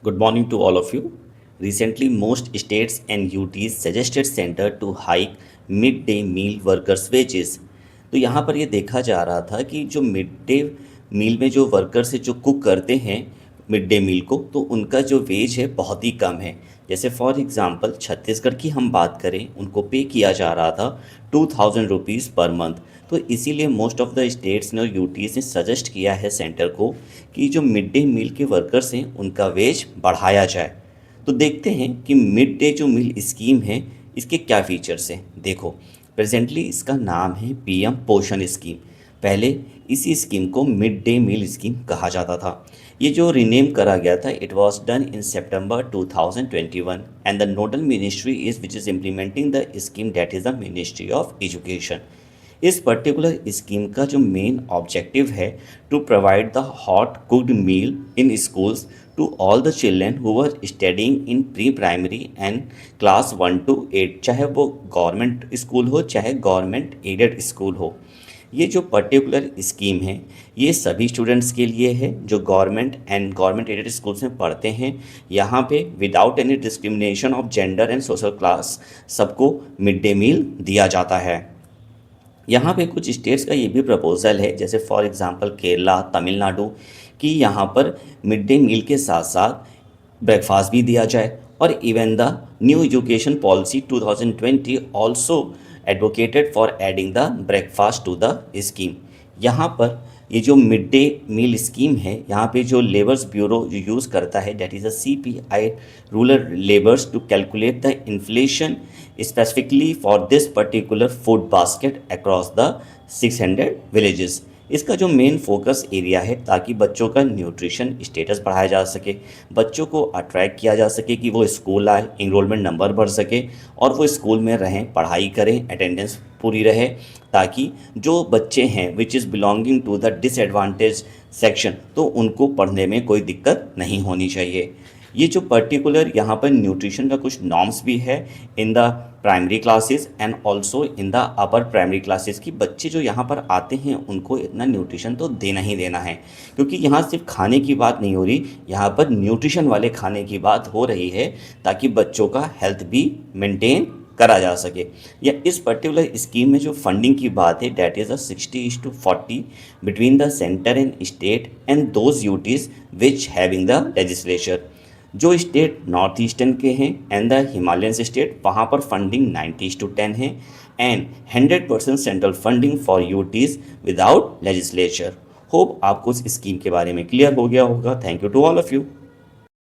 Good morning to all of you. Recently, most states and UTs suggested center to hike midday meal workers' wages. तो यहाँ पर ये देखा जा रहा था कि जो मिड डे मील में जो वर्कर्स है जो कुक करते हैं मिड डे मील को, तो उनका जो वेज है बहुत ही कम है। जैसे फॉर एग्ज़ाम्पल छत्तीसगढ़ की हम बात करें, उनको पे किया जा रहा था 2000 रुपीज़ पर मंथ। तो इसीलिए मोस्ट ऑफ द स्टेट्स ने और यूटीज़ ने सजेस्ट किया है सेंटर को कि जो मिड डे मील के वर्कर्स हैं उनका वेज बढ़ाया जाए। तो देखते हैं कि मिड डे जो मील स्कीम है इसके क्या फीचर्स हैं। देखो, प्रेजेंटली इसका नाम है पीएम पोषण स्कीम। पहले इसी स्कीम को मिड डे मील स्कीम कहा जाता था। ये जो रीनेम करा गया था, it was done in September 2021 and the nodal ministry is which is implementing the scheme, that is the ministry of education. इस पर्टिकुलर स्कीम का जो मेन ऑब्जेक्टिव है to provide the hot cooked meal in schools to all the children who are studying in pre primary and class 1 to 8, चाहे वो government school हो चाहे government aided school हो। ये जो पर्टिकुलर स्कीम है ये सभी स्टूडेंट्स के लिए है जो government and government aided schools में पढ़ते हैं। यहाँ पे without any discrimination of gender and social class सबको मिड डे मील दिया जाता है। यहाँ पे कुछ स्टेट्स का ये भी प्रपोजल है, जैसे फॉर एग्जांपल केरला, तमिलनाडु, कि यहाँ पर मिड डे मील के साथ साथ ब्रेकफास्ट भी दिया जाए। और even the new education policy 2020 also advocated for adding the breakfast to the scheme. यहाँ पर ये जो मिड डे मील स्कीम है, यहाँ पे जो लेबर्स ब्यूरो जो यूज़ करता है, that is a CPI, rural labours, to calculate the inflation specifically for this particular food basket across the 600 villages. इसका जो मेन फोकस एरिया है ताकि बच्चों का न्यूट्रिशन स्टेटस बढ़ाया जा सके, बच्चों को अट्रैक्ट किया जा सके कि वो स्कूल आए, इनरोलमेंट नंबर बढ़ सके और वो स्कूल में रहें, पढ़ाई करें, अटेंडेंस पूरी रहे, ताकि जो बच्चे हैं which is belonging to the disadvantage section, तो उनको पढ़ने में कोई दिक्कत नहीं होनी चाहिए। ये जो पर्टिकुलर यहाँ पर न्यूट्रिशन का कुछ नॉर्म्स भी है in the primary classes and also in the upper primary classes, की बच्चे जो यहाँ पर आते हैं उनको इतना न्यूट्रिशन तो देना ही देना है, क्योंकि यहाँ सिर्फ खाने की बात नहीं हो रही, यहाँ पर न्यूट्रिशन वाले खाने की बात हो रही है ताकि बच्चों का हेल्थ भी मेंटेन करा जा सके। या इस पर्टिकुलर स्कीम में जो फंडिंग की बात है, that is a 60:40 between the centre and state and those UTs which having the legislature. जो स्टेट नॉर्थ ईस्टर्न के हैं एंड द हिमालयन स्टेट, वहाँ पर फंडिंग 90:10 है and 100% central funding for UTs without legislature. Hope आपको इस scheme के बारे में क्लियर हो गया होगा। Thank you to all of you.